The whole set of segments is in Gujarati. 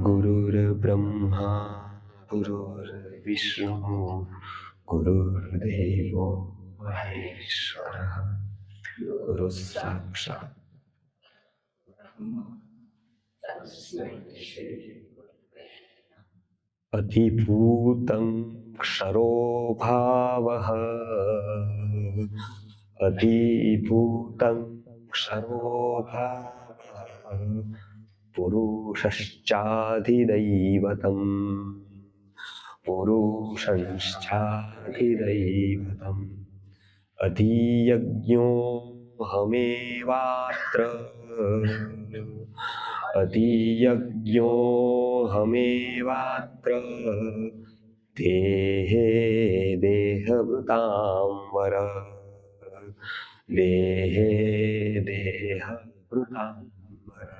गुरुर्ब्रह्मा गुरुर्विष्णु गुरुर्देवो महेश्वरः गुरुः साक्षात् अधिभूतं क्षरो भावः अधिभूतं क्षरो भावः पुरुषश्चाधिदैवतम् पुरुषश्चाधिदैवतम् अधियज्ञोऽहमेवात्र अधियज्ञोऽहमेवात्र देहे देहभृतां वर देहे देहभृतां वर।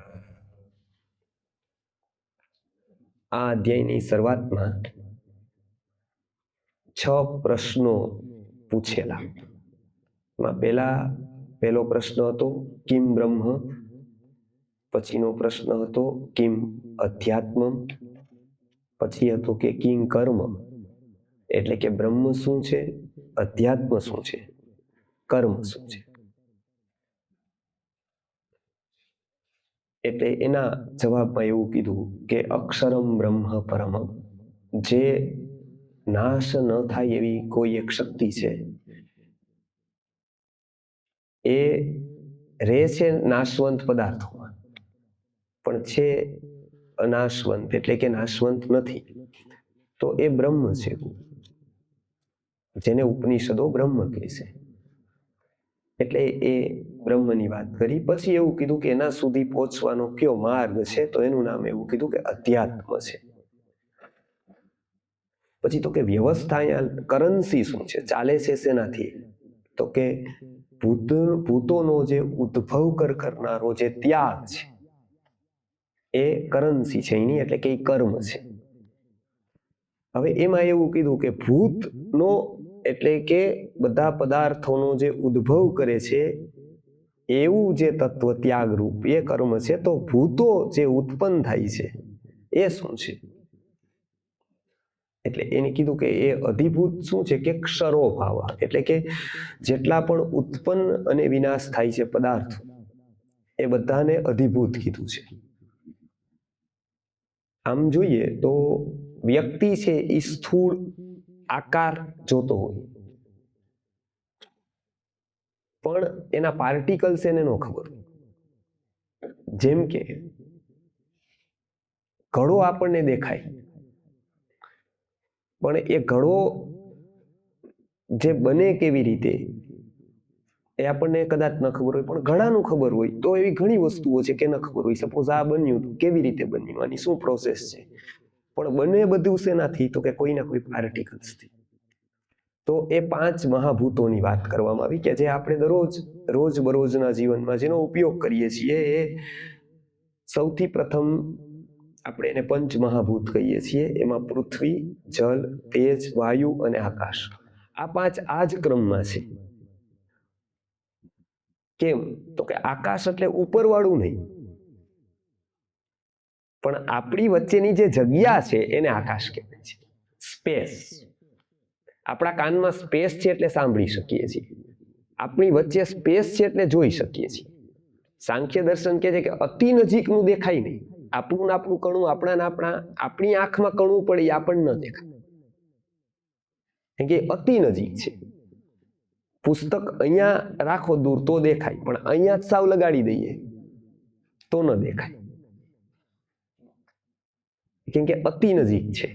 આ અધ્યાયની શરૂઆતમાં 6 પ્રશ્નો પૂછેલા. પહેલો પ્રશ્ન હતો કિમ બ્રહ્મ, પછીનો પ્રશ્ન હતો કિમ અધ્યાત્મ, પછી હતો કે કિમ કર્મ, એટલે કે બ્રહ્મ શું છે, અધ્યાત્મ શું છે, કર્મ શું છે. એટલે એના જવાબમાં એવું કીધું કે અક્ષરમ બ્રહ્મ પરમમ, જે નાશ ન થાય એવી કોઈ એક શક્તિ છે, એ રહે છે નાશવંત પદાર્થોમાં, પણ છે અનાશવંત, એટલે કે નાશવંત નથી. તો એ બ્રહ્મ છે, જેને ઉપનિષદો બ્રહ્મ કહે છે. એટલે એ બ્રહ્મની વાત કરી. પછી એવું કીધું કે એના સુધી પહોંચવાનો કયો માર્ગ છે, તો એનું નામ એવું કીધું કે અધ્યાત્મ છે. પછી તો કે વ્યવસ્થા, અહીંયા કરન્સી શું છે, ચાલે છે શેનાથી, તો કે ભૂતોનો જે ઉદ્ભવ કરનારો જે ત્યાગ છે એ કરન્સી છે એની, એટલે કે એ કર્મ છે. હવે એમાં એવું કીધું કે ભૂતનો એટલે કે બધા પદાર્થોનો જે ઉદ્ભવ કરે છે એવું જે તત્વ ત્યાગ રૂપ એ કર્મ છે. તો ભૂતો જે ઉત્પન્ન થાય છે એ શું છે, એટલે એને કીધું કે એ અધિભૂત શું છે કે ક્ષરો ભાવ, એટલે કે જેટલા પણ ઉત્પન્ન અને વિનાશ થાય છે પદાર્થ, એ બધાને અધિભૂત કીધું છે. આમ જોઈએ તો વ્યક્તિ છે એ સ્થૂળ આકાર જોતો હોય, પણ એના પાર્ટિકલ્સ એને ન ખબર હોય. જેમ કે ઘડો આપણને દેખાય, પણ એ ઘડો જે બને કેવી રીતે એ આપણને કદાચ ન ખબર હોય, પણ ઘડાનું ખબર હોય. તો એવી ઘણી વસ્તુઓ છે કે ન ખબર હોય. સપોઝ આ બન્યું, કેવી રીતે બન્યું, આની શું પ્રોસેસ છે, પણ બને બધું શેનાથી, તો કે કોઈના કોઈ પાર્ટિકલ્સથી. તો એ 5 મહાભૂતોની વાત કરવામાં આવી કે જે આપણે રોજબરોજના જીવનમાં જેનો ઉપયોગ કરીએ છીએ. એ સૌથી પ્રથમ આપણે એને પંચ મહાભૂત કહીએ છીએ. એમાં પૃથ્વી, જલ, તેજ, વાયુ અને આકાશ, આ 5 આ જ ક્રમમાં છે. કેમ, તો કે આકાશ એટલે ઉપરવાળું નહીં, પણ આપણી વચ્ચેની જે જગ્યા છે એને આકાશ કહેવાય છે, સ્પેસ. આપણા કાનમાં સ્પેસ છે એટલે સાંભળી શકીએ છીએ, આપણી વચ્ચે સ્પેસ છે એટલે જોઈ શકીએ છીએ. સાંખ્ય દર્શન કહે છે કે અતિ નજીકનું દેખાય નહીં. આપણું કણું આપણી આંખમાં કણું પડે એ આપણને ન દેખાય, કેમ કે અતિ નજીક છે. પુસ્તક અહીંયા રાખો દૂર તો દેખાય, પણ અહીંયા જ સાવ લગાડી દઈએ તો ન દેખાય, કેમ કે અતિ નજીક છે.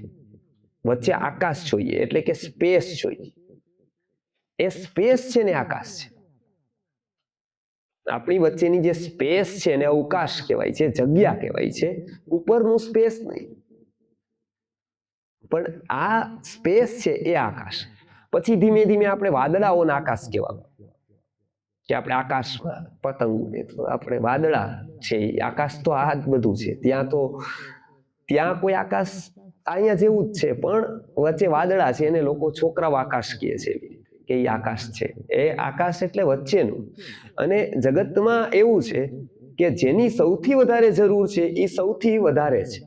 વચ્ચે આકાશ જોઈએ, એટલે કે સ્પેસ જોઈએ. એ સ્પેસ છે ને આકાશ છે. આપણી વચ્ચેની જે સ્પેસ છે એને અવકાશ કહેવાય છે, જગ્યા કહેવાય છે, ઉપરનું સ્પેસ નહીં. પણ આ સ્પેસ છે એ આકાશ. પછી ધીમે ધીમે આપણે વાદળાઓના આકાશ કહેવાનું, કે આપણે આકાશમાં પતંગ ઉડે તો આપણે વાદળા છે, આકાશ તો આ જ બધું છે. ત્યાં કોઈ આકાશ અહીંયા જેવું જ છે, પણ વચ્ચે વાદળા છે, એને લોકો છોકરાઓ આકાશ કહે છે કે એ આકાશ છે. એ આકાશ એટલે વચ્ચેનું. અને જગતમાં એવું છે કે જેની સૌથી વધારે જરૂર છે એ સૌથી વધારે છે,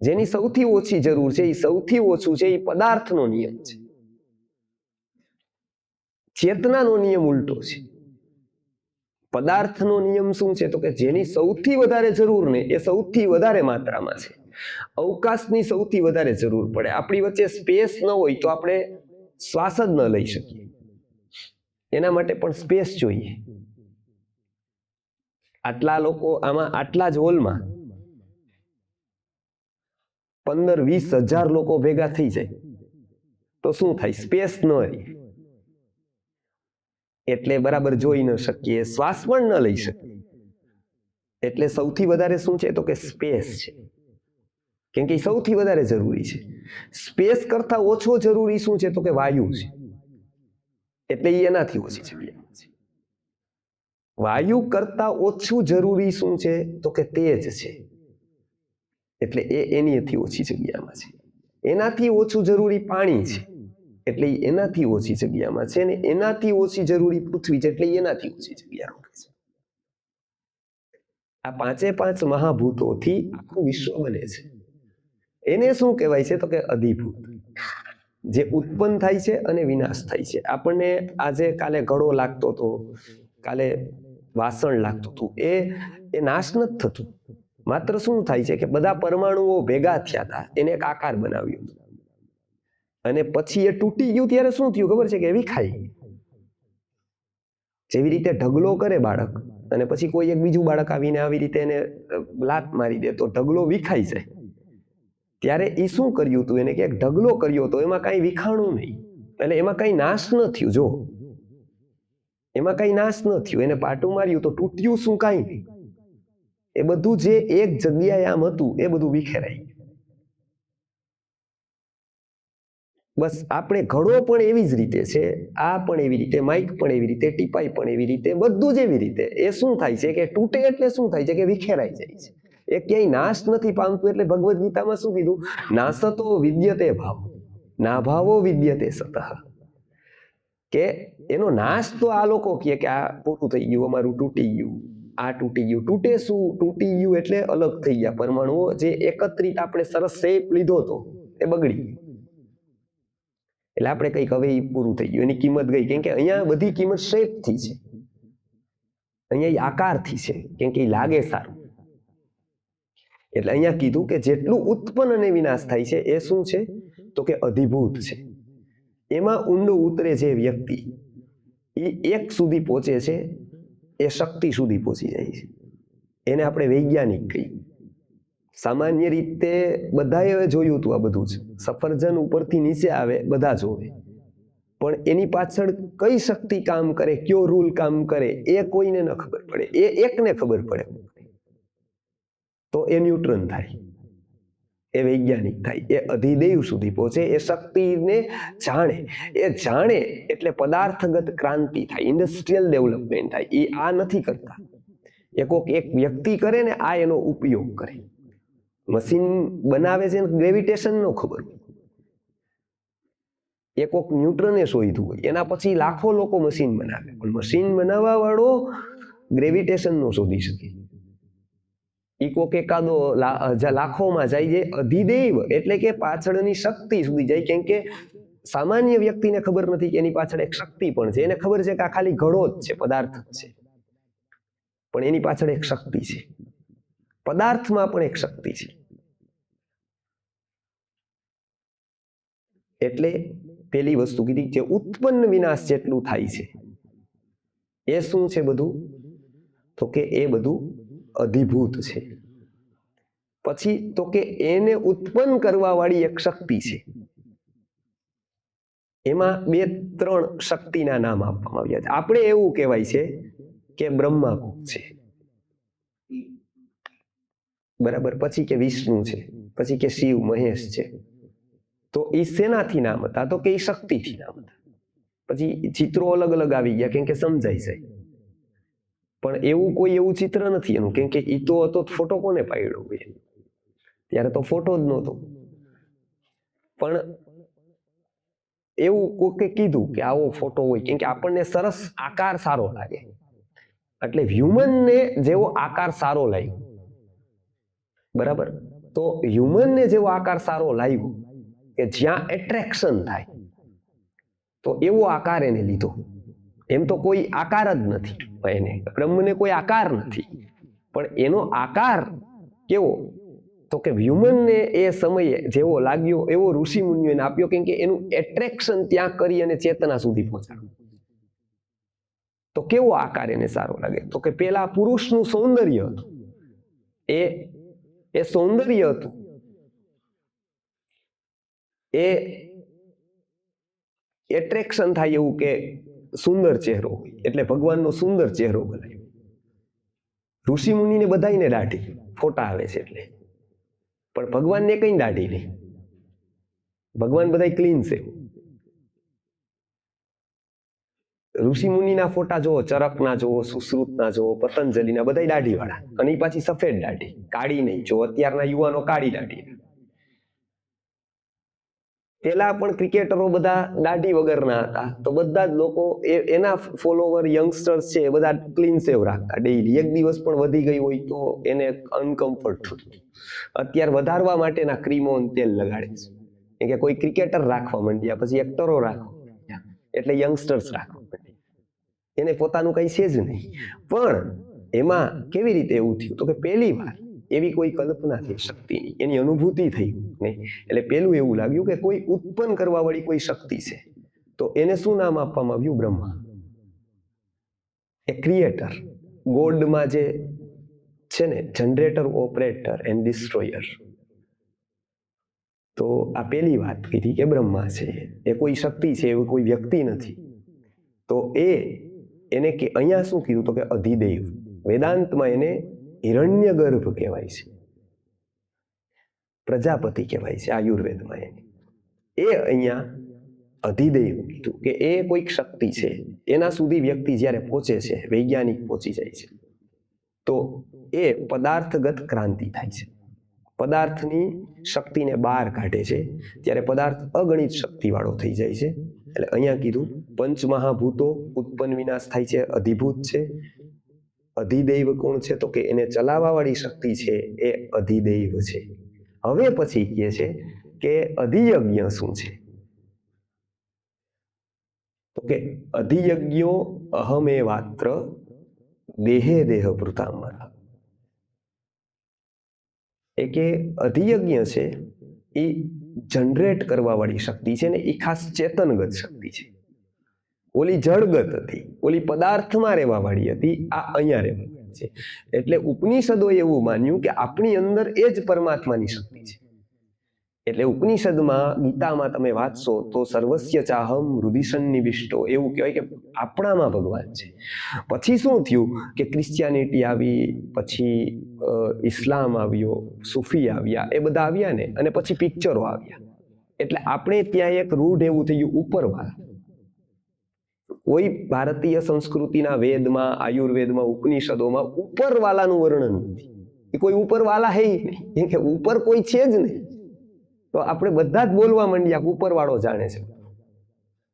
જેની સૌથી ઓછી જરૂર છે એ સૌથી ઓછું છે એ પદાર્થનો નિયમ છે. ચેતનાનો નિયમ ઉલટો છે. પદાર્થનો નિયમ શું છે? તો કે જેની સૌથી વધારે જરૂર ને એ સૌથી વધારે માત્રામાં છે. અવકાશની સૌથી વધારે જરૂર પડે. આપણી વચ્ચે સ્પેસ ન હોય તો આપણે શ્વાસ જ ન લઈ શકીએ. એના માટે પણ સ્પેસ જોઈએ. આટલા લોકો આમાં આટલા જ હોલમાં 15-20 હજાર લોકો ભેગા થઈ જાય તો શું થાય? સ્પેસ ન રહે એટલે બરાબર જોઈ ન શકીએ, શ્વાસ પણ ન લઈ શકીએ. એટલે સૌથી વધારે શું છે? તો કે સ્પેસ છે. કેમ કે સૌથી વધારે જરૂરી છે. સ્પેસ કરતા ઓછો જરૂરી શું છે? તો કે વાયુ છે. એટલે એનાથી ઓછી જગ્યામાં છે. વાયુ કરતા ઓછું જરૂરી શું છે? તો કે તેજ છે. એટલે એનીથી ઓછી જગ્યામાં છે. એનાથી ઓછું જરૂરી પાણી છે. એટલે એનાથી ઓછી જગ્યામાં છે. ને એનાથી ઓછી જરૂરી પૃથ્વી છે. એટલે એનાથી ઓછી જગ્યામાં છે. આ 5 મહાભૂતોથી આખું વિશ્વ બને છે. એને શું કહેવાય છે? તો કે અધિભૂત, જે ઉત્પન્ન થાય છે અને વિનાશ થાય છે. આપણને આજે કાલે ઘડો લાગતો હતો, કાલે વાસણ લાગતું હતું, એ નાશ નથી થતું. માત્ર શું થાય છે કે બધા પરમાણુઓ ભેગા થયા હતા, એને એક આકાર બનાવ્યો અને પછી એ તૂટી ગયું ત્યારે શું થયું ખબર છે? કે વિખાઈ. જેવી રીતે ઢગલો કરે બાળક અને પછી કોઈ એક બીજું બાળક આવીને આવી રીતે એને લાત મારી દે તો ઢગલો વિખાઈ જાય. ત્યારે એ શું કર્યું હતું? એને ક્યાંક ઢગલો કર્યો તો એમાં કાંઈ વિખાણું નહીં, એટલે એમાં કાંઈ નાશ ન થયું. જો એમાં કાંઈ નાશ ન થયું, એને પાટું માર્યું તો તૂટ્યું શું? કાંઈ નહીં. એ બધું જે એક જગ્યાએ આમ હતું એ બધું વિખેરાઈ. બસ આપણે ઘડો પણ એવી જ રીતે છે, આ પણ એવી રીતે, માઇક પણ એવી રીતે, ટીપાઈ પણ એવી રીતે, બધું જ એવી રીતે. એ શું થાય છે કે તૂટે એટલે શું થાય છે? કે વિખેરાઈ જાય છે. એ ક્યાંય નાશ નથી પામતું. એટલે ભગવદ્ ગીતામાં શું કીધું? નાસતો વિદ્યતે ભાવ, ના ભાવો વિદ્યતે સતઃ. કે એનો નાશ તો આ લોકો કહે કે આ પૂરું થઈ ગયું, અમારું તૂટી ગયું, આ તૂટી ગયું. તૂટે શું? તૂટી ગયું એટલે અલગ થઈ ગયા પરમાણુઓ. જે એકત્રિત આપણે સરસ શેપ લીધો હતો એ બગડી ગયું. એટલે આપણે કંઈક હવે એ પૂરું થઈ ગયું, એની કિંમત ગઈ. કેમ કે અહીંયા બધી કિંમત શેપથી છે, અહીંયા આકારથી છે, કેમ કે એ લાગે સારું. એટલે અહીંયા કીધું કે જેટલું ઉત્પન્ન અને વિનાશ થાય છે એ શું છે? તો કે અધિભૂત છે. એમાં ઊંડો ઉતરે જે વ્યક્તિ એ એક સુધી પહોંચે છે, એ શક્તિ સુધી પહોંચી જાય છે. એને આપણે વૈજ્ઞાનિક કહીએ. સામાન્ય રીતે બધાએ જોયું હતું આ બધું જ. સફરજન ઉપરથી નીચે આવે બધા જોવે, પણ એની પાછળ કઈ શક્તિ કામ કરે, કયો રૂલ કામ કરે એ કોઈને ન ખબર પડે. એ એકને ખબર પડે તો એ ન્યુટ્રન થાય, એ વૈજ્ઞાનિક થાય, એ અધિદેવ સુધી પહોંચે, એ શક્તિને જાણે. એ જાણે એટલે પદાર્થગત ક્રાંતિ થાય, ઇન્ડસ્ટ્રીયલ ડેવલપમેન્ટ થાય. એ આ નથી કરતા. એક વ્યક્તિ કરે ને આ એનો ઉપયોગ કરે. મશીન બનાવે છે ગ્રેવિટેશન નો ખબર હોય, એ કોક ન્યુટ્રને શોધ્યું હોય, એના પછી લાખો લોકો મશીન બનાવે, પણ મશીન બનાવવા વાળો ગ્રેવિટેશન નો શોધી શકે. એ કોક એકાદો લાખોમાં જાય છે. અધિદેવ એટલે કે પાછળની શક્તિ સુધી જાય. કેમ કે સામાન્ય વ્યક્તિને ખબર નથી કે એની પાછળ એક શક્તિ પણ છે. એને ખબર છે કે આ ખાલી ઘડો જ છે, પદાર્થ છે, પણ એની પાછળ એક શક્તિ છે. પદાર્થમાં પણ એક શક્તિ છે. એટલે પેલી વસ્તુ કીધી, જે ઉત્પન્ન વિનાશ જેટલું થાય છે એ શું છે બધું? તો કે એ બધું અધિભૂત છે. પછી તો કે એને ઉત્પન્ન કરવા વાળી એક શક્તિ છે. એમાં 2-3 શક્તિના નામ આપવામાં આવ્યા છે. આપણે એવું કહેવાય છે કે બ્રહ્મા છે, બરાબર, પછી કે વિષ્ણુ છે, પછી કે શિવ મહેશ છે. તો એ શેનાથી નામ હતા? તો કે એ શક્તિથી નામ હતા. પછી ચિત્રો અલગ અલગ આવી ગયા, કેમ કે સમજાઈ જાય. પણ એવું કોઈ એવું ચિત્ર નથી એનું, કેમ કે એ તો હતો ફોટો કોને પાડ્યો હોય, ત્યારે તો ફોટો જ નહોતો. પણ એવું કોકે કીધું કે આવો ફોટો હોય, કેમ કે આપણને સરસ આકાર સારો લાગે. એટલે હ્યુમનને જેવો આકાર સારો લાગ્યો, બરાબર. તો હ્યુમનને જેવો આકાર સારો લાગ્યો કે જ્યાં એટ્રેક્શન થાય, તો એવો આકાર એને લીધો. એમ તો કોઈ આકાર જ નથી, એને બ્રહ્મને કોઈ આકાર નથી, પણ એનો આકાર કેવો, તો કે હ્યુમનને એ સમયે જેવો લાગ્યો એવો ઋષિ મુનિઓને આપ્યો, કેમ કે એનું એટ્રેક્શન ત્યાં કરી અને ચેતના સુધી પહોંચાડ્યું. તો કેવો આકાર એને સારો લાગે, તો કે પેલા પુરુષનું સૌંદર્ય હતું, એ સૌંદર્ય હતું, એ એટ્રેક્શન થાય એવું કે સુંદર ચહેરો હોય એટલે ભગવાનનો સુંદર ચહેરો બનાવ્યો. ઋષિ મુનિને બધાને દાઢી ફોટા આવે છે એટલે, પણ ભગવાનને કઈ દાઢી નહીં, ભગવાન બધા ક્લીન છે. ઋષિ મુનિના ફોટા જોવો, ચરકના જોવો, સુશ્રુતના જોવો, પતંજલિના, બધા દાઢી વાળા, અને એ પાછી સફેદ દાઢી, કાળી નહીં. જો અત્યારના યુવાનો કાળી દાઢી. પેલા પણ ક્રિકેટરો બધા દાઢી વગરના હતા, તો બધા જ લોકો એના ફોલોવર યંગસ્ટર્સ છે એ બધા ક્લીન સેવ રાખતા ડેઈલી. એક દિવસ પણ વધી ગઈ હોય તો એને અનકમ્ફર્ટ થતું. અત્યારે વધારવા માટેના ક્રીમો તેલ લગાડે છે કે કોઈ ક્રિકેટર રાખવા માંડ્યા, પછી એક્ટરો રાખવા માંડ્યા, એટલે યંગસ્ટર્સ રાખવા માંડ્યા. એને પોતાનું કઈ છે જ નહીં. પણ એમાં કેવી રીતે એવું થયું, તો કે પહેલી વાર એવી કોઈ કલ્પના થઈ શક્તિની, એની અનુભૂતિ થઈ નહીં. એટલે પેલું એવું લાગ્યું કે કોઈ ઉત્પન્ન કરવા વાળી કોઈ શક્તિ છે. તો એને શું નામ આપવામાં આવ્યું? બ્રહ્મા. એ ક્રિએટર. ગોડમાં જે છે ને, જનરેટર, ઓપરેટર એન્ડ ડિસ્ટ્રોયર. તો આ પેલી વાત કીધી કે બ્રહ્મા છે, એ કોઈ શક્તિ છે, એવું કોઈ વ્યક્તિ નથી. તો એને કે અહીંયા શું કીધું, તો કે અધિદેવ. વેદાંતમાં એને હિરણ્યગર્ભ કહેવાય છે, પ્રજાપતિ કહેવાય છે આયુર્વેદમાં એને. એ અહીંયા અધિદેવ કીધું કે એ કોઈક શક્તિ છે. એના સુધી વ્યક્તિ જ્યારે પહોંચે છે, વૈજ્ઞાનિક પહોંચી જાય છે, તો એ પદાર્થગત ક્રાંતિ થાય છે, પદાર્થની શક્તિને બહાર કાઢે છે. ત્યારે પદાર્થ અગણિત શક્તિવાળો થઈ જાય છે. એટલે અહીંયા કીધું પંચમહાભૂતો ઉત્પન્ન વિનાશ થાય છે, અધિભૂત છે. અધિદૈવ કોણ છે, તો કે એને ચલાવવા વાળી શક્તિ છે એ અધિદૈવ છે. હવે પછી કહે છે કે અધિયજ્ઞ શું છે, તો કે અધિયજ્ઞો અહમેવાત્ર દેહે દેહ ભૃતાંબર. એ કે અધિયજ્ઞ છે એ જનરેટ કરવા વાળી શક્તિ છે ને, એ ખાસ ચેતનગત શક્તિ છે. ઓલી જળગત હતી, ઓલી પદાર્થમાં રહેવા વાળી હતી, આ અહીંયા રહેવા છે. એટલે ઉપનિષદોએ એવું માન્યું કે આપણી અંદર એ જ પરમાત્માની શક્તિ છે. એટલે ઉપનિષદમાં, ગીતામાં તમે વાંચશો તો સર્વસ્ય ચાહમ હૃદિ સન્નિવિષ્ટો એવું કહેવાય કે આપણામાં ભગવાન છે. પછી શું થયું કે ક્રિશ્ચિયાનિટી આવી, પછી ઇસ્લામ આવ્યો, સૂફી આવ્યા, એ બધા આવ્યા ને, અને પછી પિક્ચરો આવ્યા. એટલે આપણે ત્યાં એક રૂઢ એવું થઈ ગયું ઉપરવાળા. કોઈ ભારતીય સંસ્કૃતિના વેદમાં, આયુર્વેદમાં, ઉપનિષદોમાં ઉપરવાલાનું વર્ણન નથી. એ કોઈ ઉપરવાલા હે નહીં, કે ઉપર કોઈ છે જ નહીં. તો આપણે બધા જ બોલવા માંડ્યા કે ઉપરવાળો જાણે છે.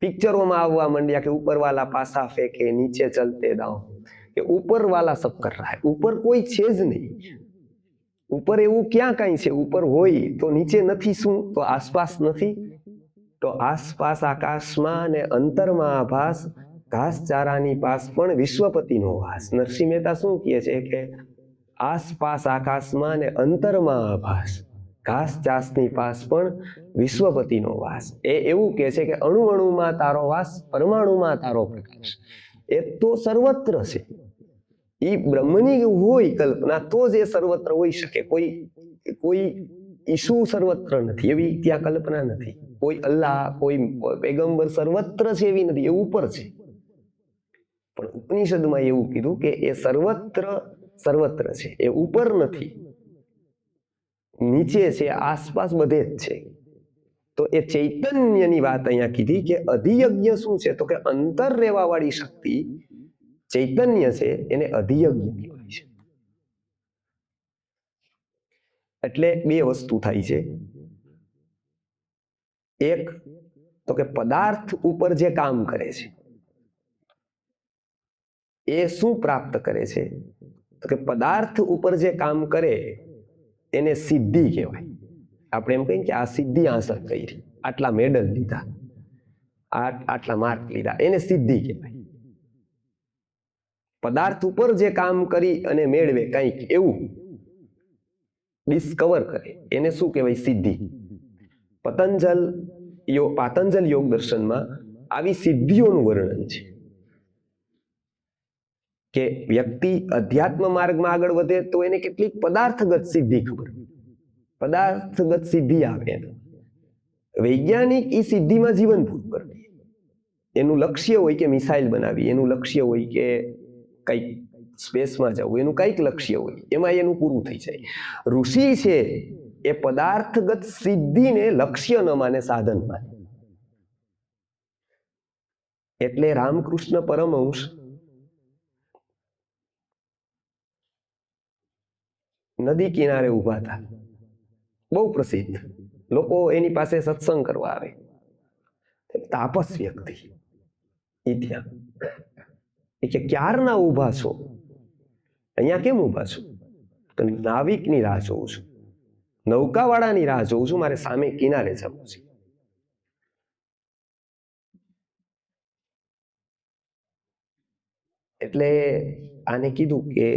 પિક્ચરોમાં આવવા માંડ્યા કે ઉપરવાલા પાસા ફેંકે, નીચે ચલતે દાવ, કે ઉપરવાલા સબ કર રહા હે. ઉપર કોઈ છે જ નહીં. ઉપર એવું ક્યાં કાંઈ છે? ઉપર હોય તો નીચે નથી. શું? તો આસપાસ નથી. તો આસપાસ આકાશમાં ને અંતરમાં આભાસ, ઘાસચારાની પાસ પણ વિશ્વપતિનો વાસ. નરસિંહ મહેતા શું કહે છે કે આસપાસ આકાશમાં ને અંતરમાં આભાસ, ઘાસચાસની પાસ પણ વિશ્વપતિનો વાસ. એ એવું કહે છે કે અણુ અણુમાં તારો વાસ, પરમાણુમાં તારો પ્રકાશ. એ તો સર્વત્ર છે. એ બ્રહ્મની હોય કલ્પના તો જ એ સર્વત્ર હોઈ શકે. કોઈ ઈસુ સર્વત્ર નથી એવી ત્યાં કલ્પના નથી. કોઈ અલ્લાહ, કોઈ પૈગંબર સર્વત્ર છે એવી નથી, એ ઉપર છે. પણ ઉપનિષદમાં એવું કીધું કે એ સર્વત્ર છે, એ ઉપર નથી, નીચે છે, આસપાસ બધે જ છે. તો એ ચૈતન્યની વાત અહીંયા કીધી કે અધિયજ્ઞ શું છે, તો કે અંતર રહેવા વાળી શક્તિ ચૈતન્ય છે, એને અધિયજ્ઞ કહેવાય છે. એટલે બે વસ્તુ થાય છે. એક તો કે પદાર્થ ઉપર જે કામ કરે છે એ શું પ્રાપ્ત કરે છે, તો કે પદાર્થ ઉપર જે કામ કરે એને સિદ્ધિ કહેવાય. આપણે એમ કહીએ કે આ સિદ્ધિ હાંસલ કરી, આટલા મેડલ લીધા, આટલા માર્ક લીધા, એને સિદ્ધિ કહેવાય. પદાર્થ ઉપર જે કામ કરી અને મેળવે કંઈક એવું ડિસ્કવર કરે એને શું કહેવાય? સિદ્ધિ. પાતંજલ યોગ દર્શનમાં આવી સિદ્ધિઓનું વર્ણન છે કે વ્યક્તિ અધ્યાત્મ માર્ગમાં આગળ વધે તો એને કેટલીક પદાર્થગત સિદ્ધિ ખબર, પદાર્થગત સિદ્ધિ આવે. વૈજ્ઞાનિક એ સિદ્ધિમાં જીવન પૂરું કરે. એનું લક્ષ્ય હોય કે મિસાઇલ બનાવી, એનું લક્ષ્ય હોય કે કંઈક સ્પેસમાં જવું, એનું કંઈક લક્ષ્ય હોય, એમાં એનું પૂરું થઈ જાય. ઋષિ છે એ પદાર્થગત સિદ્ધિને લક્ષ્ય ન માને, સાધન માને. એટલે રામકૃષ્ણ પરમહંસ નદી કિનારે ઉભા હતા, બહુ પ્રસિદ્ધ, લોકો એની પાસે સત્સંગ કરવા આવે. તાપસ વ્યક્તિ એ ત્યાં કે ક્યારના ઉભા છો, અહીંયા કેમ ઉભા છો? તો નાવિકની રાહ જોઉં છું, નૌકાવાળાની રાહ જોઉં છું, મારે સામે કિનારે જવું છે. એટલે આને કીધું કે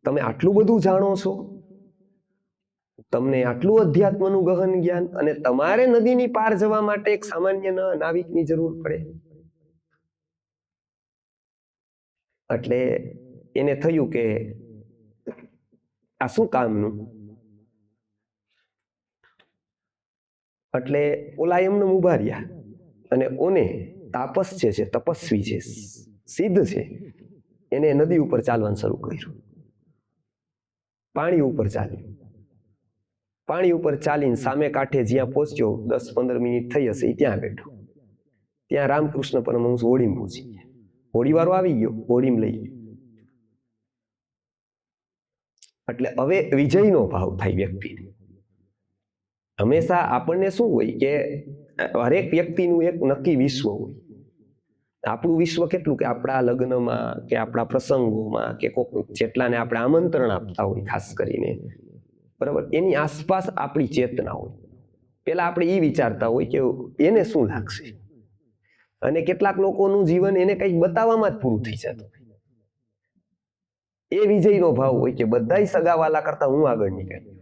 તમે આટલું બધું જાણો છો, તમને આટલું અધ્યાત્મનું ગહન જ્ઞાન, અને તમારે નદીની પાર જવા માટે એક સામાન્ય નાવિકની જરૂર પડે. એટલે એને થયું કે આ શું કામનું? એટલે ઓલા એમને ઉભા રહ્યા અને ઓને તાપસ છે, તપસ્વી છે, સિદ્ધ છે, એને નદી ઉપર ચાલવાનું શરૂ કર્યું. પાણી ઉપર ચાલ્યું. પાણી ઉપર ચાલીને સામે કાંઠે જ્યાં પહોંચ્યો 10-15 મિનિટ થઈ હશે, ત્યાં બેઠો. ત્યાં રામકૃષ્ણ પરમહંસ હોડીમાં પહોંચી ગયા. હોડીવાળો આવી ગયો, હોડીમાં લઈ ગયો. એટલે હવે વિજયનો ભાવ થાય વ્યક્તિને. હંમેશા આપણને શું હોય કે હરેક વ્યક્તિનું એક નક્કી વિશ્વ હોય. આપણું વિશ્વ કેટલું કે આપણા લગ્નમાં કે આપણા પ્રસંગોમાં કે કોઈક જેટલાને આપણે આમંત્રણ આપતા હોય, ખાસ કરીને બરાબર, એની આસપાસ આપણી ચેતના હોય. પેલા આપણે એ વિચારતા હોય કે એને શું લાગશે, અને કેટલાક લોકોનું જીવન એને કંઈક બતાવવામાં જ પૂરું થઈ જતું. એ વિજયનો ભાવ હોય કે બધાય સગાવાલા કરતા હું આગળ નીકળ્યો,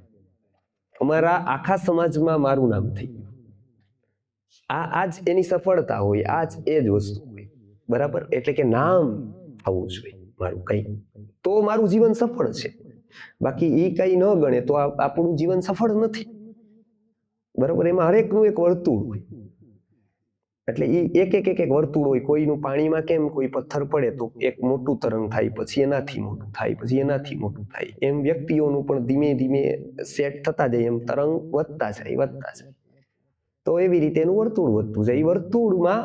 અમારા આખા સમાજમાં મારું નામ થઈ ગયું. આ જ એની સફળતા હોય, આ જ એ જ વસ્તુ હોય, બરાબર. એટલે કે નામ આવવું જોઈએ મારું કંઈક, તો મારું જીવન સફળ છે. બાકી એ કઈ ન ગણે તો આપણું જીવન સફળ નથી, બરાબર. એમાં હરેકનું એક વર્તુળ હોય. એટલે એ એક વર્તુળ હોય. કોઈનું પાણીમાં કેમ કોઈ પથ્થર પડે તો એક મોટું તરંગ થાય, પછી એનાથી મોટું થાય, પછી એનાથી મોટું થાય. એમ વ્યક્તિઓનું પણ ધીમે ધીમે સેટ થતા જાય, એમ તરંગ વધતા જાય. તો એવી રીતે એનું વર્તુળ વધતું જાય. એ વર્તુળમાં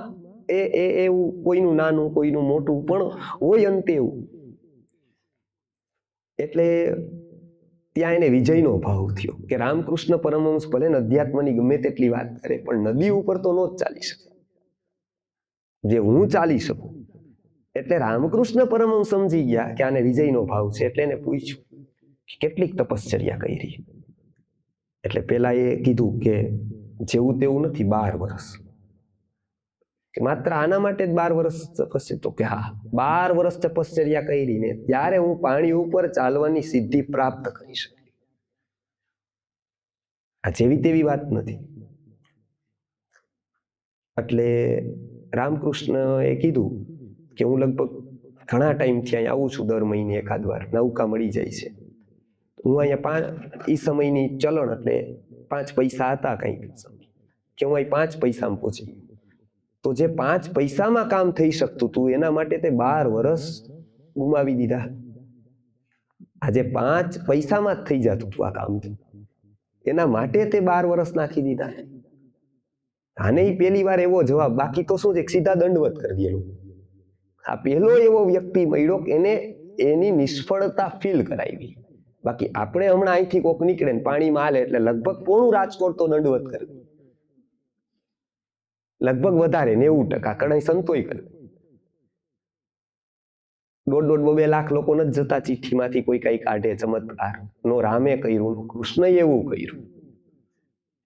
એવું કોઈનું નાનું, કોઈનું મોટું પણ હોય અંતે એવું. એટલે ત્યાં એને વિજયનો ભાવ થયો કે રામકૃષ્ણ પરમહંસ ભલે અધ્યાત્મની ગમે તેટલી વાત કરે, પણ નદી ઉપર તો ન જ ચાલી શકે જે હું ચાલી શકું. એટલે રામકૃષ્ણ પરમહંસ સમજી ગયા કે આને વિજયનો ભાવ છે. એટલે એને પૂછ્યું કે કેટલીક તપશ્ચર્યા કરી. એટલે પેલા એ કીધું કે જેવું તેવું નથી, 12 વર્ષ. કે માત્ર આના માટે જ 12 વર્ષ તપસ્યા? તો કે હા, 12 વર્ષ તપશ્ચર્યા કરીને ત્યારે હું પાણી ઉપર ચાલવાની સિદ્ધિ પ્રાપ્ત કરી શકી. આ જેવી તેવી વાત નથી. એટલે રામકૃષ્ણ એ કીધું કે હું લગભગ ઘણા ટાઈમથી અહીંયા આવું છું, દર મહિને એકાદ વાર નૌકા મળી જાય છે. હું અહીંયા એ સમયની ચલણ એટલે 5 પૈસા હતા કંઈક, કે હું અહીં 5 પૈસામાં પહોંચી. તો જે 5 પૈસામાં કામ થઈ શકતું હતું એના માટે તે 12 વર્ષ ગુમાવી દીધા. આજે 5 પૈસામાં જ થઈ જતું હતું આ કામ, એના માટે તે 12 વર્ષ નાખી દીધા. આને પહેલી વાર એવો જવાબ. બાકી તો શું છે, સીધા દંડવત કરી દેલો. આ પહેલો એવો વ્યક્તિ મળ્યો કે એને એની નિષ્ફળતા ફીલ કરાવી. બાકી આપણે હમણાં અહીંથી કોક નીકળે ને પાણીમાં હાલે એટલે લગભગ પોણું રાજકોટ તો દંડવત કરી દે, લગભગ વધારે 90% કણાઈ સંતોય કરે. 1.5-2 લાખ લોકો નથી જતા ચિઠ્ઠીમાંથી કોઈ કઈ કાઢે ચમત્કાર. નો રામે કર્યું, કૃષ્ણએ એવું કર્યું.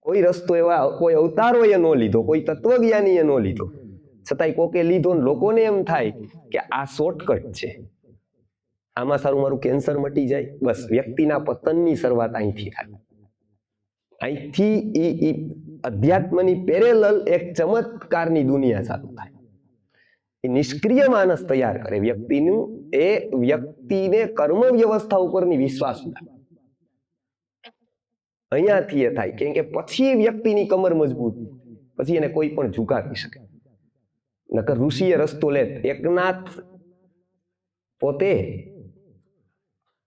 કોઈ રસ્તો એવા કોઈ અવતારોએ ન લીધો, કોઈ તત્વજ્ઞાનીએ ન લીધો, છતાંય કોકે લીધો ને લોકોને એમ થાય કે આ શોર્ટકટ છે, આમાં સારું મારું કેન્સર મટી જાય. બસ વ્યક્તિના પતનની શરૂઆત અહીંથી થાય. અહીંથી એ અધ્યાત્મની પેરેલલ એક ચમત્કારની દુનિયા ચાલુ થાય. એ નિષ્ક્રિય માનસ તૈયાર કરે વ્યક્તિનું, એ વ્યક્તિને કર્મ વ્યવસ્થા ઉપરની વિશ્વાસ ઉડાડે. અહીંયાથી એ થાય કેમ કે પછી વ્યક્તિની કમર મજબૂત, પછી એને કોઈ પણ ઝુકાવી શકે. નકર ઋષિએ રસ્તો લે. એકનાથ પોતે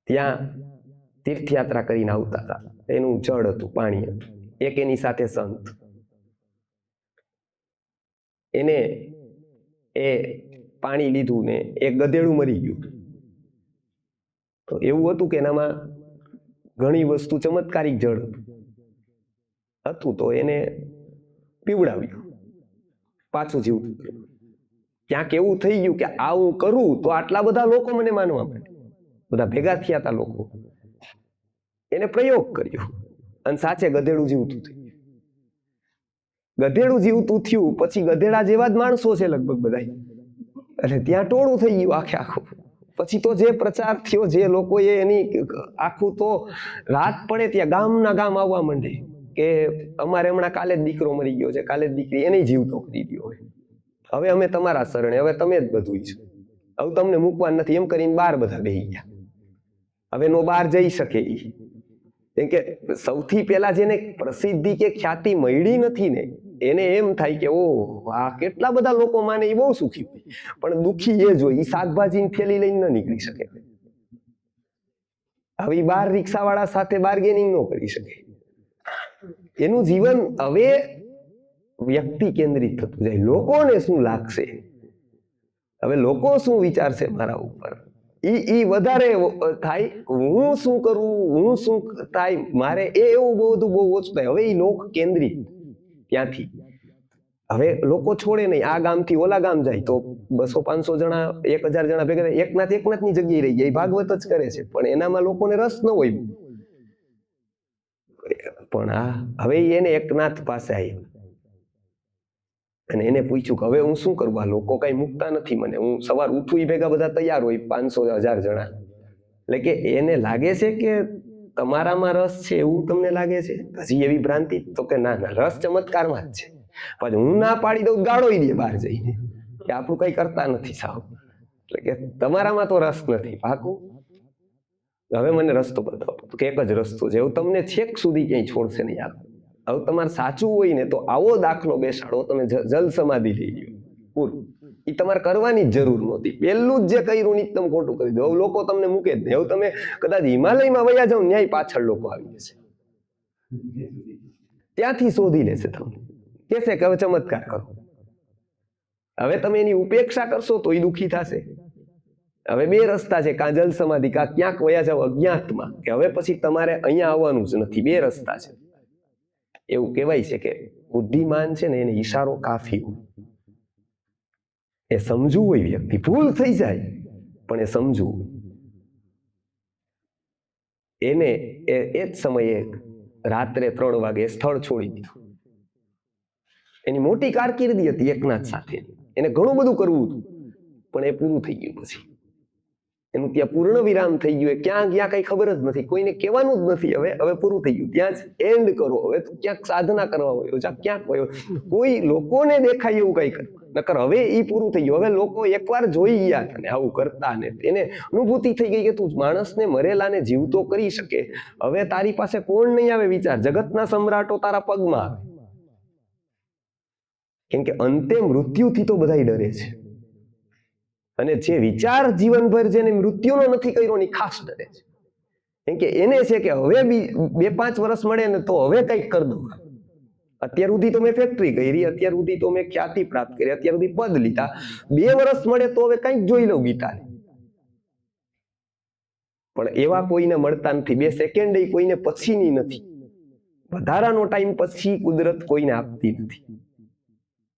ત્યાં તીર્થયાત્રા કરીને આવતા હતા, એનું જળ હતું, પાણી હતું, એક એની સાથે સંત, એને એ પાણી લીધું ને એક ગધેડું મરી ગયું. તો એવું હતું કે એનામાં ઘણી વસ્તુ ચમત્કારિક જળ હતું, તો એને પીવડાવ્યું, પાછું જીવતું કર્યું. ક્યાંક એવું થઈ ગયું કે આ હું કરું તો આટલા બધા લોકો મને માનવા માંડે, બધા ભેગા થયા હતા લોકો, એને પ્રયોગ કર્યો અને સાચે ગધેડું જીવતું થયું. ગધેડું જીવતું થયું પછી ગધેડા જેવા જ માણસો છે લગભગ બધા, એટલે ત્યાં ટોળું થઈ ગયું આખે આખું. પછી તો જે પ્રચાર થયો, જે લોકોએ એની આખું તો રાત પડે ત્યાં ગામના ગામ આવવા માંડે કે અમારે હમણાં કાલે જ દીકરો મરી ગયો છે, કાલે જ દીકરી, એને જીવતો કરી દો, હવે અમે તમારા શરણે, હવે તમે જ બધું છો, હવે તમને મૂકવા નથી, એમ કરીને બહાર બધા બેહી ગયા. હવે નો બહાર જઈ શકે ઈ, કેમ કે સૌથી પહેલા જેને પ્રસિદ્ધિ કે ખ્યાતિ મળી નથી ને, એને એમ થાય કે ઓહ આ કેટલા બધા લોકો માને, એ બહુ સુખી હોય. પણ દુઃખી એ જ હોય, એ શાકભાજીની થેલી લઈને ન નીકળી શકે. હવે બાર રિક્ષાવાળા સાથે બાર્ગેનિંગ ન કરી શકે. એનું જીવન હવે વ્યક્તિ કેન્દ્રિત થતું જાય. લોકોને શું લાગશે, હવે લોકો શું વિચારશે મારા ઉપર, ઈ વધારે થાય. હું શું કરું, હું શું થાય મારે, એ એવું બધું બહુ ઓછું થાય. હવે એ લોક કેન્દ્રિત ત્યાંથી હવે લોકો છોડે નહીં. આ ગામથી ઓલા ગામ જાય તો 200-500 જણા, 1000 જણા ભેગા થાય, એકનાથની જગ્યાએ રહી જાય, ભાગવત જ કરે છે, પણ એનામાં લોકોને રસ ન હોય. પણ હવે એને એકનાથ પાસે આવ્યા અને એને પૂછ્યું કે હવે હું શું કરું, આ લોકો કઈ મૂકતા નથી મને, હું સવાર ઉઠું એ ભેગા બધા તૈયાર હોય 500-1000 જણા. એટલે કે એને લાગે છે કે તમારામાં રસ છે એવું તમને લાગે છે, હજી એવી ભ્રાંતિ? તો કે ના ના, રસ ચમત્કારમાં જ છે. પછી હું ના પાડી દઉં, ગાળોઈ દે બહાર જઈને કે આપણું કઈ કરતા નથી સાવ. એટલે કે તમારામાં તો રસ નથી, પાકું? હવે મને રસ્તો બતાવો. તો કે એક જ રસ્તો છે, એવું તમને છેક સુધી ક્યાંય છોડશે નહીં. હવે તમારે સાચું હોય ને તો આવો દાખલો બેસાડો, તમે જલ સમાધિ લઈ લ્યો, પૂરું. એ તમારે કરવાની જ જરૂર નહોતી. પહેલું જ જે કર્યું ને તમે ખોટું કરી દો. હવે લોકો તમને મૂકે જ નહીં. હવે તમે કદાચ હિમાલયમાં વયા જાઓ, ન્યાય પાછળ લોકો આવી જશે, ત્યાંથી શોધી લેશે તમને, કહેશે કે હવે ચમત્કાર કરો. હવે તમે એની ઉપેક્ષા કરશો તો એ દુઃખી થશે. હવે બે રસ્તા છે, કાં જલ સમાધિ, કાં ક્યાંક વયા જાવ અજ્ઞાતમાં, કે હવે પછી તમારે અહીંયા આવવાનું જ નથી. બે રસ્તા છે. એવું કહેવાય છે કે બુદ્ધિમાન છે ને એને ઈશારો કાફી હોય. એ સમજવું હોય વ્યક્તિ, ભૂલ થઈ જાય પણ એ સમજવું હોય. એને એ જ સમયે રાત્રે 3 વાગે સ્થળ છોડી દીધું. એની મોટી કારકિર્દી હતી એકનાથ સાથે, એને ઘણું બધું કરવું હતું, પણ એ પૂરું થઈ ગયું. પછી એનું ત્યાં પૂર્ણ વિરામ થઈ ગયું. ક્યાં ગયા કઈ ખબર જ નથી, કોઈને કહેવાનું જ નથી. હવે પૂરું થઈ ગયું, ત્યાં જ એન્ડ કરો. હવે ક્યાંક સાધના કરવા હોય, ક્યાંક હોય, કોઈ લોકોને દેખાય એવું કઈ કરે. નકર હવે એ પૂરું થઈ ગયું. હવે લોકો એકવાર જોઈ ગયા હતા ને આવું કરતા, ને એને અનુભૂતિ થઈ ગઈ કે તું માણસને મરેલાને જીવતો કરી શકે. હવે તારી પાસે કોણ નહીં આવે વિચાર, જગતના સમ્રાટો તારા પગમાં આવે. કેમ કે અંતે મૃત્યુથી તો બધા ડરે છે, અને જે વિચાર જીવનભર જેને મૃત્યુનો નથી કર્યો ને ખાસ ડરે છે. કેમ કે એને છે કે હવે 2-5 વર્ષ મળે ને તો હવે કંઈક કરી દઉં. અત્યાર સુધી તો મેં ફેક્ટરી કરી, અત્યાર સુધી તો મેં ખ્યાતિ પ્રાપ્ત કરી, અત્યાર સુધી પદ લીધા, 2 વર્ષ મળે તો હવે કંઈક જોઈ લઉં ગીતાને. પણ એવા કોઈને મળતા નથી. 2 સેકન્ડ કોઈને પછીની નથી. વધારાનો ટાઈમ પછી કુદરત કોઈને આપતી નથી.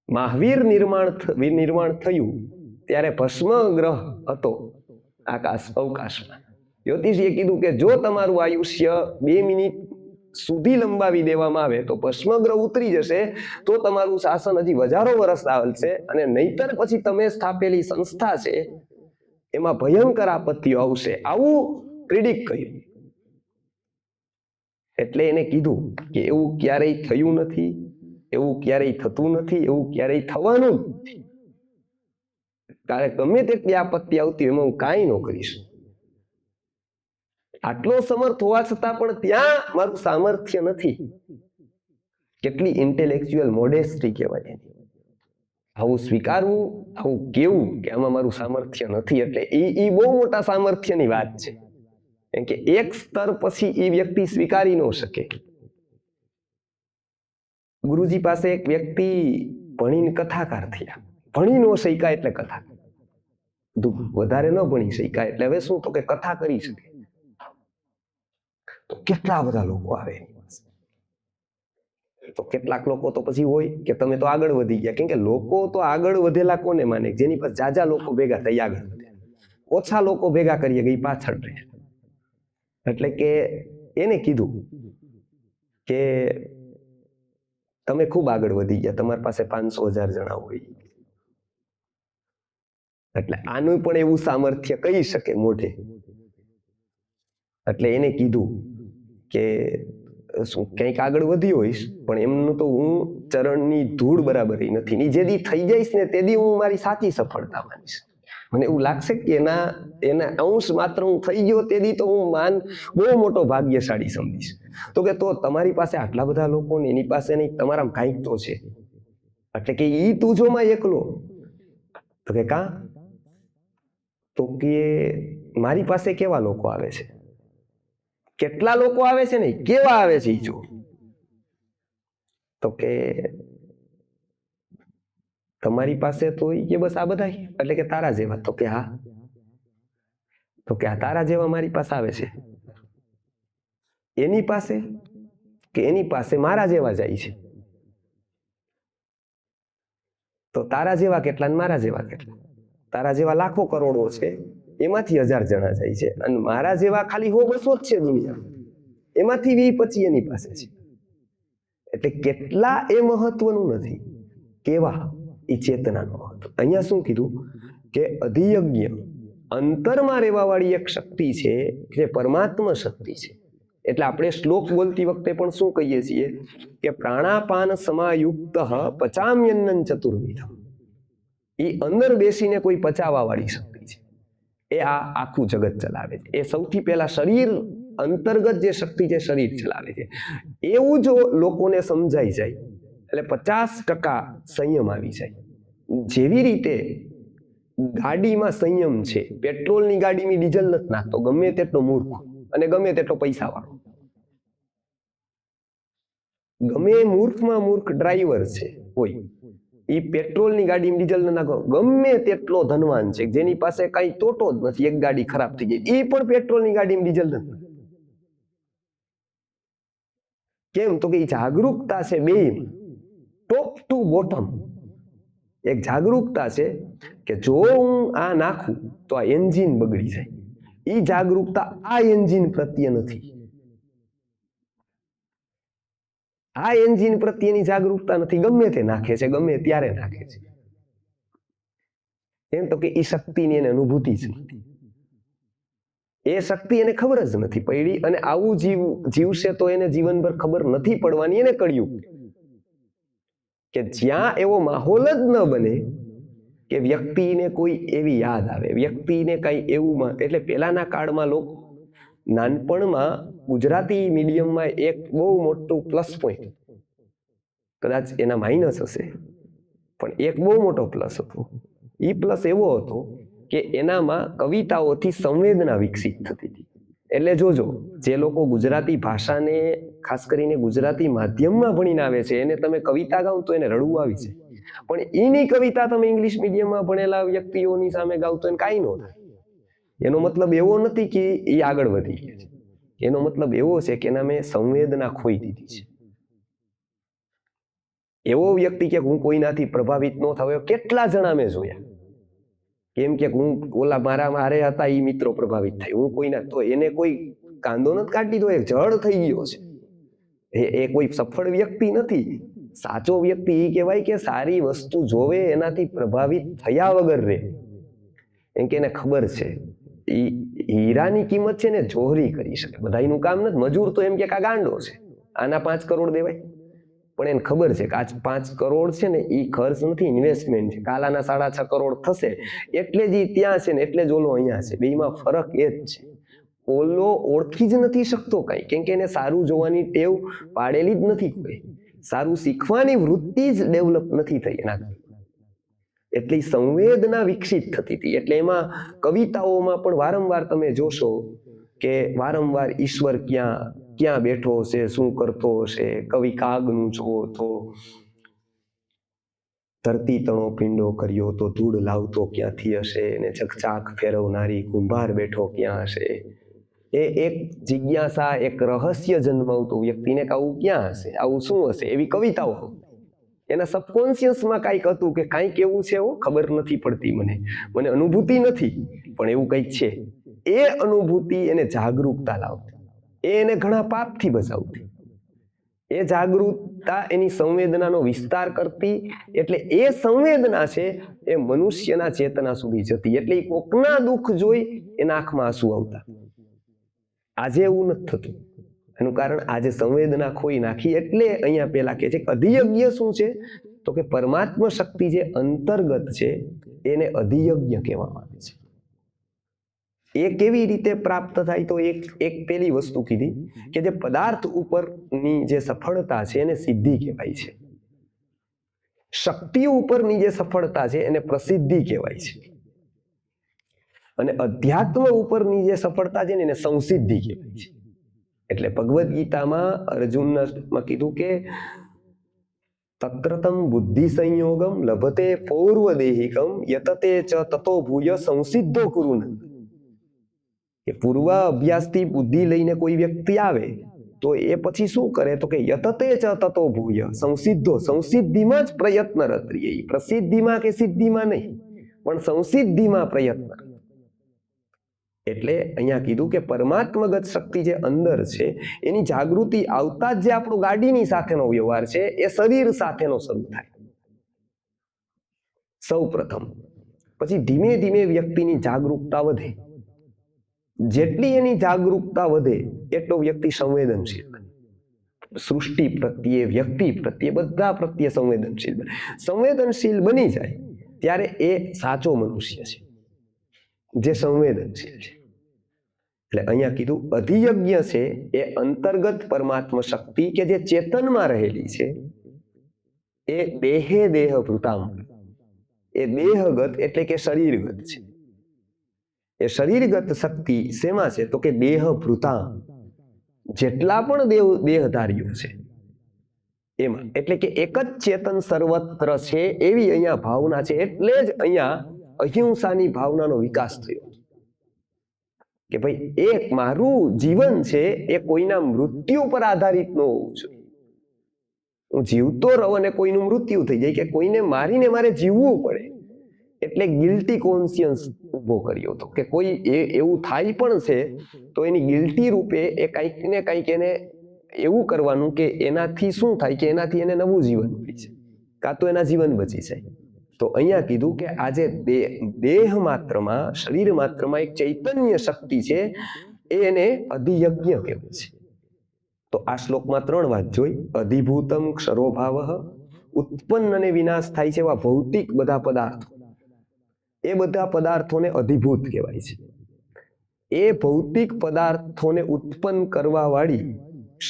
મહાવીર નિર્માણ થયું ત્યારે ભસ્મ ગ્રહ હતો, આકાશ અવકાશમાં. જ્યોતિષીએ કીધું કે જો તમારું આયુષ્ય 2 મિનિટ સુધી લંબાવી દેવામાં આવે તો ભસ્મગ્રહ ઉતરી જશે, તો તમારું શાસન હજી હજારો વર્ષ ચાલશે, અને નહીતર પછી તમે સ્થાપેલી સંસ્થા છે એમાં ભયંકર આપત્તિઓ આવશે. આવું પ્રિડિક્ટ કર્યું. એટલે એને કીધું કે એવું ક્યારેય થયું નથી, એવું ક્યારેય થતું નથી, એવું ક્યારેય થવાનું નથી. કારણ ગમે તેટલી આપત્તિ આવતી એમાં હું કાંઈ ન કરીશ. આટલો સમર્થ હોવા છતાં પણ ત્યાં મારું સામર્થ્ય નથી. કેટલી ઇન્ટેલેક્ચ્યુઅલ મોડેસ્ટી કહેવાય એની. આવું સ્વીકારવું, આવું કેવું કે આમાં મારું સામર્થ્ય નથી, એટલે એ બહુ મોટા સામર્થ્યની વાત છે. કેમ કે એક સ્તર પછી એ વ્યક્તિ સ્વીકારી ન શકે. ગુરુજી પાસે એક વ્યક્તિ ભણીને કથાકાર થયા. ભણી ન શક્યા એટલે કથા, વધારે ન ભણી શક્યા એટલે હવે શું, તો કે કથા કરી શકે. તો કેટલા બધા લોકો આવે એની પાસે. તો કેટલાક લોકો તો પછી હોય કે તમે તો આગળ વધી ગયા. કેમ કે લોકો તો આગળ વધેલા કોને માને? જેની પાસે જાજા લોકો ભેગા થઈ આગળ વધે. ઓછા લોકો ભેગા કરીએ કે પાછળ રહે. એટલે કે એને કીધું કે તમે ખૂબ આગળ વધી ગયા, તમારી પાસે 500,000 જણા હોય, એટલે આનું પણ એવું સામર્થ્ય કહી શકે મોઢે. એટલે એને કીધું કે શું કંઈક આગળ વધ્યો હોઈશ, પણ એમનું તો હું ચરણની ધૂળ બરાબર નથી. ની જેદી થઈ જઈશ ને તેદી હું મારી સાચી સફળતા માનીશ. મને એવું લાગશે કે એના અંશ માત્ર હું થઈ ગયો તેદી તો હું બહુ મોટો ભાગ્યશાળી સમજીશ. તો કે તો તમારી પાસે આટલા બધા લોકો ને એની પાસે નહીં, તમારા કાંઈક તો છે. એટલે કે ઈ તુજોમાં એકલો. તો કે કા? તો કે મારી પાસે કેવા લોકો આવે છે, કેટલા લોકો આવે છે ને કેવા આવે છે ઈ જો. તો કે તમારી પાસે તો કે બસ આ બધા, એટલે કે તારા જેવા. તો કે હા. તો કે આ તારા જેવા મારી પાસે આવે છે. એની પાસે કે એની પાસે મારા જેવા જાય છે. તો તારા જેવા કેટલા ને મારા જેવા કેટલા? તારા જેવા લાખો કરોડો છે, એમાંથી 1000 જણા જાય છે, અને મારા જેવા ખાલી 100-200 જ છે દુનિયા, એમાંથી 20-25 એની પાસે છે. એટલે કેટલા એ મહત્વનું નથી, કેવા એ ચેતનાનું મહત્વ. અહીંયા શું કીધું કે અધિયજ્ઞ અંતરમાં રહેવા વાળી એક શક્તિ છે જે પરમાત્મા શક્તિ છે. એટલે આપણે શ્લોક બોલતી વખતે પણ શું કહીએ છીએ કે પ્રાણાપાન સમાયુક્ત પચામ્યન્નં ચતુર્વિધમ. એ અંદર બેસીને કોઈ પચાવવા વાળી શક્તિ છે. એ આ આખું જગત ચલાવે છે. એ સૌથી પહેલા શરીર અંતર્ગત જે શક્તિ છે શરીર ચલાવે છે. એવું જો લોકોને સમજાઈ જાય એટલે 50% સંયમ આવી જાય. જેવી રીતે ગાડીમાં સંયમ છે, પેટ્રોલની ગાડીમાં ડીઝલ નથી નાખતો ગમે તેટલો મૂર્ખ અને ગમે તેટલો પૈસા વાળો. ગમે મૂર્ખમાં મૂર્ખ ડ્રાઈવર છે હોય, એ પેટ્રોલની ગાડીમાં ડીઝલ ન નાખો, ગમે તેટલો ધનવાન છે જેની પાસે કઈ તોટો જ નથી, એક ગાડી ખરાબ થઈ ગઈ, એ પણ પેટ્રોલની ગાડીમાં ડીઝલ નથી. કેમ? તો કે જાગૃતતા છે બે, ટોપ ટુ બોટમ. એક જાગૃતતા છે કે જો હું આ નાખું તો આ એન્જિન બગડી જાય. એ જાગૃતતા આ એન્જિન પ્રત્યે નથી. આ એન્જિન પ્રત્યેની જાગૃતતા નથી, ગમે તે નાખે છે, ગમે ત્યારે નાખે છે. એમ તો કે એ શક્તિની એને અનુભૂતિ જ નથી. એ શક્તિ એને ખબર જ નથી પડી, અને આવું જીવશે તો એને જીવનભર ખબર નથી પડવાની. એને કહ્યું કે જ્યાં એવો માહોલ જ ન બને કે વ્યક્તિને કોઈ એવી યાદ આવે, વ્યક્તિને કઈ એવું. એટલે પહેલાના કાળમાં લોકો નાનપણમાં ગુજરાતી મીડિયમમાં એક બહુ મોટું પ્લસ પોઈન્ટ, કદાચ એના માઇનસ હશે, પણ એક બહુ મોટો પ્લસ હતો. એ પ્લસ એવો હતો કે એનામાં કવિતાઓથી સંવેદના વિકસિત થતી હતી. એટલે જોજો, જે લોકો ગુજરાતી ભાષાને ખાસ કરીને ગુજરાતી માધ્યમમાં ભણીને આવે છે, એને તમે કવિતા ગાઓ તો એને રડવું આવી જાય. પણ એની કવિતા તમે ઇંગ્લિશ મીડિયમમાં ભણેલા વ્યક્તિઓની સામે ગાવ તો એને કાંઈ ન થાય. એનો મતલબ એવો નથી કે એ આગળ વધી ગયા છે. એનો મતલબ એવો છે કે એના મેં સંવેદના ખોઈ દીધી છે. એવો વ્યક્તિ કે હું કોઈનાથી પ્રભાવિત ન થયો, કેટલા જણા મેં જોયા. કેમ કે હું ઓલા મારે હતા એ મિત્રો પ્રભાવિત થાય, હું કોઈના, તો એને કોઈ કાંદો નથી કાઢી, તો એ જળ થઈ ગયો છે. એ કોઈ સફળ વ્યક્તિ નથી. સાચો વ્યક્તિ એ કહેવાય કે સારી વસ્તુ જોવે એનાથી પ્રભાવિત થયા વગર રહે, એમ કે એને ખબર છે હીરાની કિંમત છે ને જોહરી કરી શકે. બધાયનું કામ નથી. મજૂર તો એમ કે આ ગાંડો છે, આના 5 કરોડ દેવાય, પણ એને ખબર છે કે આ 5 કરોડ છે ને એ ખર્ચ નથી, ઇન્વેસ્ટમેન્ટ છે. કાલાના 6.5 કરોડ થશે એટલે જ ત્યાં છે ને એટલે જ ઓલો અહીંયા છે. બેમાં ફરક એ જ છે. ઓલો ઓળખી જ નથી શકતો કાંઈ, કેમ કે એને સારું જોવાની ટેવ પાડેલી જ નથી, કોઈ સારું શીખવાની વૃત્તિ જ ડેવલપ નથી થઈ એના, એટલે સંવેદના વિકસિત થતી હતી. એટલે એમાં કવિતાઓમાં પણ વારંવાર તમે જોશો કે વારંવાર ઈશ્વર ક્યાં બેઠો હશે, શું કરતો હશે. કવિ કાગનું જોવો તો ધરતી તણો પીંડો કર્યો તો ધૂળ લાવતો ક્યાંથી હશે, ને ચકચાક ફેરવનારી કુંભાર બેઠો ક્યાં હશે. એ એક જિજ્ઞાસા, એક રહસ્ય જન્માવતું વ્યક્તિને કે આવું ક્યાં હશે, આવું શું હશે, એવી કવિતાઓ. એના સબકોન્શિયસમાં કાંઈક હતું કે કાંઈક એવું છે, એવું ખબર નથી પડતી, મને અનુભૂતિ નથી, પણ એવું કંઈક છે. એ અનુભૂતિ એને જાગૃતતા લાવતી, એને ઘણા પાપથી બચાવતી. એ જાગૃતતા એની સંવેદનાનો વિસ્તાર કરતી. એટલે એ સંવેદના છે એ મનુષ્યના ચેતના સુધી જતી. એટલે એ કોકના દુઃખ જોઈ એના આંખમાં આંસુ આવતા. આજે એવું નથી થતું. એનું કારણ આજે સંવેદના ખોઈ નાખી. એટલે અહીંયા પેલા કહે છે કે અધિયજ્ઞ શું છે, તો કે પરમાત્મા શક્તિ જે અંતર્ગત છે એને અધિયજ્ઞ કહેવામાં આવે છે. એ કેવી રીતે પ્રાપ્ત થાય, તો એક પેલી વસ્તુ કીધી કે જે પદાર્થ ઉપરની જે સફળતા છે એને સિદ્ધિ કહેવાય છે. શક્તિ ઉપરની જે સફળતા છે એને પ્રસિદ્ધિ કહેવાય છે. અને અધ્યાત્મ ઉપરની જે સફળતા છે ને એને સંસિદ્ધિ કહેવાય છે. એટલે ભગવદ્ ગીતામાં અર્જુનમાં કીધું કે તત્રતમ બુદ્ધિ સંયોગમ લભતે પૂર્વદેહિકમ યતતે ચ તતો ભૂય સંસિદ્ધો કુરુન. કે પૂર્વ અભ્યાસથી બુદ્ધિ લઈને કોઈ વ્યક્તિ આવે તો એ પછી શું કરે, તો કે યતતે ચ તતો ભૂય સંસિદ્ધો, સંસિદ્ધિમાં જ પ્રયત્નરત રહે. પ્રસિદ્ધિમાં કે સિદ્ધિમાં નહીં, પણ સંસિદ્ધિમાં પ્રયત્ન. એટલે અહીંયા કીધું કે પરમાત્મગત શક્તિ જે અંદર છે એની જાગૃતિ આવતા જ જે આપણો ગાડીની સાથેનો વ્યવહાર છે એ શરીર સાથેનો શરૂ થાય સૌ પ્રથમ. પછી ધીમે ધીમે વ્યક્તિની જાગૃતતા વધે. જેટલી એની જાગૃતતા વધે એટલો વ્યક્તિ સંવેદનશીલ બને. સૃષ્ટિ પ્રત્યે, વ્યક્તિ પ્રત્યે, બધા પ્રત્યે સંવેદનશીલ બને. સંવેદનશીલ બની જાય ત્યારે એ સાચો મનુષ્ય છે, જે સંવેદનશીલ છે. એટલે અહીંયા કીધું અધિયજ્ઞ છે એ અંતર્ગત પરમાત્મા શક્તિ કે જે ચેતનમાં રહેલી છે એ દેહે દેહ ભૃતામ, એ દેહગત એટલે કે શરીરગત છે. એ શરીરગત શક્તિ શેમાં છે, તો કે દેહ ભૃતામ, જેટલા પણ દેહધારીઓ છે એમાં. એટલે કે એક જ ચેતન સર્વત્ર છે એવી અહીંયા ભાવના છે. એટલે જ અહીંયા અહિંસાની ભાવનાનો વિકાસ થયો કે ભાઈ એક મારું જીવન છે એ કોઈના મૃત્યુ પર આધારિત ન હોવું જોઈએ. હું જીવતો રહું અને કોઈનું મૃત્યુ થઈ જાય, કે કોઈને મારીને મારે જીવવું પડે, એટલે ગિલ્ટી કોન્શિયન્સ ઉભો કર્યો હતો કે કોઈ એવું થાય પણ છે તો એની ગિલ્ટી રૂપે એ કંઈક ને કંઈક એને એવું કરવાનું કે એનાથી શું થાય કે એનાથી એને નવું જીવન મળી જાય, કાં તો એના જીવન બચી જાય. તો અહીંયા કીધું કે આજે દેહ માત્રમાં, શરીર માત્રમાં એક ચૈતન્ય શક્તિ છે, એને અધિયજ્ઞ કહેવાય છે. તો આ શ્લોકમાં 3 વાત જોઈ. અધિભૂતમ ક્ષરોભાવ, ઉત્પન્ન અને વિનાશ થાય છે એવા ભૌતિક બધા પદાર્થો, એ બધા પદાર્થોને અધિભૂત કહેવાય છે. એ ભૌતિક પદાર્થોને ઉત્પન્ન કરવા વાળી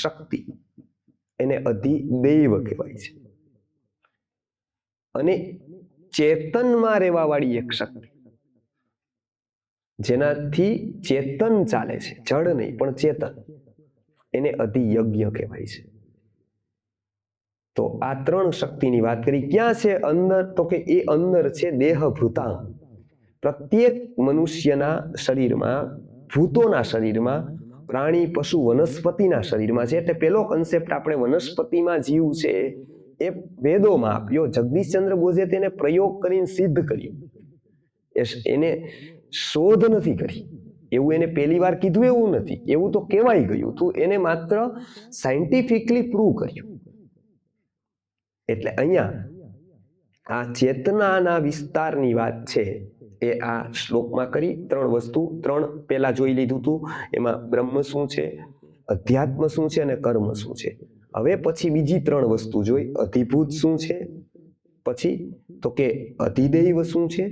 શક્તિ એને અધિદૈવ કહેવાય છે. અને ચેતનમાં રહેવા વાળી એક શક્તિ, જેનાથી ચેતન ચાલે છે, જડ નહીં પણ ચેતન, એને અધિયજ્ઞ કહેવાય છે. તો આ 3 શક્તિની વાત કરી. ક્યાં છે અંદર, તો કે એ અંદર છે દેહભૃતામ. પ્રત્યેક મનુષ્યના શરીરમાં, ભૂતોના શરીરમાં, પ્રાણી, પશુ, વનસ્પતિના શરીરમાં છે. એટલે પેલો કન્સેપ્ટ આપણે વનસ્પતિમાં જીવ છે એ વેદોમાં આપ્યો. જગદીશચંદ્ર બોઝે તેને પ્રયોગ કરીને સિદ્ધ કર્યું. એને શોધ નથી કરી, એવું એને પહેલી વાર કીધું એવું નથી, એવું તો કહેવાય ગયું તું, એને માત્ર સાયન્ટિફિકલી પ્રૂવ કર્યું. એટલે અહીંયા આ ચેતનાના વિસ્તારની વાત છે એ આ શ્લોકમાં કરી. 3 વસ્તુ, 3 પહેલા જોઈ લીધું હતું, એમાં બ્રહ્મ શું છે, અધ્યાત્મ શું છે અને કર્મ શું છે. હવે પછી બીજી 3 વસ્તુ જોઈ, અધિભૂત શું છે, પછી તો કે અધિદૈવ શું છે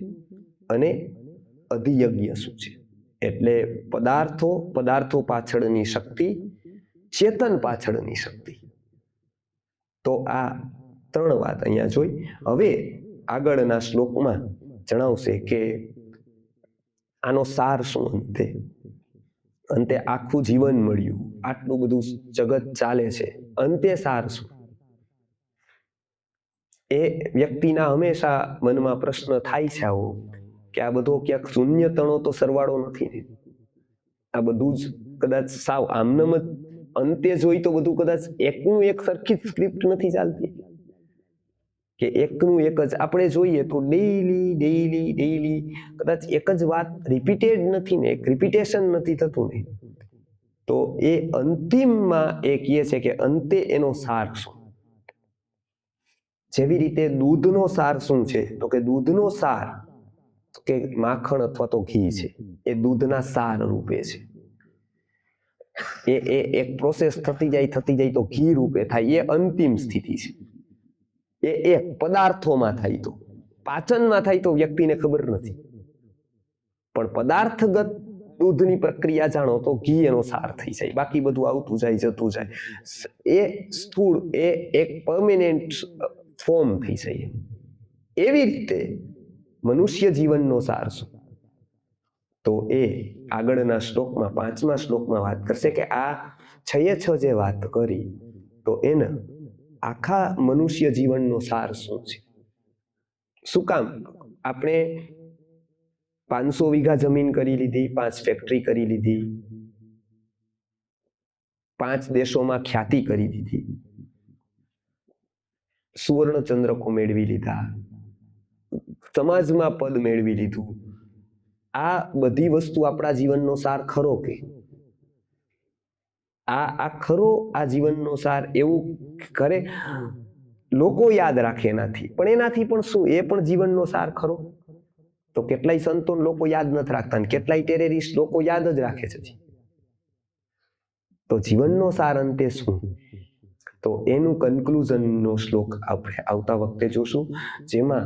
અને અધિયજ્ઞ શું છે. એટલે પદાર્થો પાછળની શક્તિ, ચેતન પાછળની શક્તિ. તો આ 3 વાત અહીંયા જોઈ. હવે આગળના શ્લોકમાં જણાવશે કે આનો સાર શું, અંતે આખું જીવન મળ્યું, આટલું બધું જગત ચાલે છે, અંતે સાર શું. એ વ્યક્તિના હંમેશા મનમાં પ્રશ્ન થાય છે આવો કે આ બધો ક્યાંક શૂન્યતણો તો સરવાળો નથી ને, આ બધું જ કદાચ સાવ આમનામ જ અંતે જોઈ તો બધું કદાચ એકનું એક સરખી જ સ્ક્રિપ્ટ નથી ચાલતી, કે એકનું એક જ આપણે જોઈએ તો ડેઈલી કદાચ એક જ વાત રિપીટેડ નથી ને, એક રિપીટેશન નથી થતું ને, તો એ અંતિમમાં એ કહે છે કે અંતે એનો સાર શું. જેવી રીતે દૂધનો સાર શું છે, તો કે દૂધનો સાર કે માખણ અથવા તો ઘી છે, એ દૂધના સાર રૂપે છે. એ એક પ્રોસેસ થતી જાય તો ઘી રૂપે થાય, એ અંતિમ સ્થિતિ છે. એ એક પદાર્થોમાં થાય, તો પાચનમાં થાય તો વ્યક્તિને ખબર નથી, પણ પદાર્થગત દૂધની પ્રક્રિયા જાણો તો ઘી એનો સાર થઈ જાય, બાકી બધું આવતું જાય જતું જાય, એ સ્થૂળ, એ એક પરમેનન્ટ ફોર્મ થઈ જાય. એવી રીતે મનુષ્ય જીવનનો સાર શું, તો એ આગળના શ્લોકમાં 5મા શ્લોકમાં વાત કરશે કે આ 6 જે વાત કરી તો એને આખા મનુષ્ય જીવનનો સાર શું છે. શું કામ આપણે 500 વીઘા જમીન કરી લીધી, 5 ફેક્ટરી કરી લીધી, 5 દેશોમાં ખ્યાતિ કરી દીધી, સુવર્ણ ચંદ્રકો મેળવી લીધા, સમાજમાં પદ મેળવી લીધું, આ બધી વસ્તુ આપણા જીવનનો સાર ખરો કે? આ ખરો આ જીવનનો સાર? એવું કરે લોકો યાદ રાખે એનાથી, પણ એનાથી પણ શું, એ પણ જીવનનો સાર ખરો? તો કેટલાય સંતો લોકો યાદ નથી રાખતા ને કેટલાય ટેરરિસ્ટ લોકો યાદ જ રાખે છે. તો જીવનનો સાર અંતે શું, તો એનું કન્ક્લુઝનનો શ્લોક આપણે આવતા વખતે જોશું, જેમાં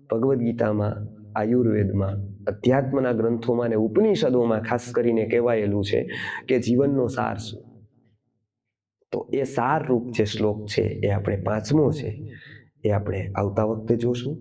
ભગવદ્ ગીતામાં, આયુર્વેદમાં, અધ્યાત્મના ગ્રંથોમાં અને ઉપનિષદોમાં ખાસ કરીને કહેવાયેલું છે કે જીવનનો સાર શું. તો એ સાર રૂપ જે શ્લોક છે એ આપણે 5મો છે એ આપણે આવતા વખતે જોશું.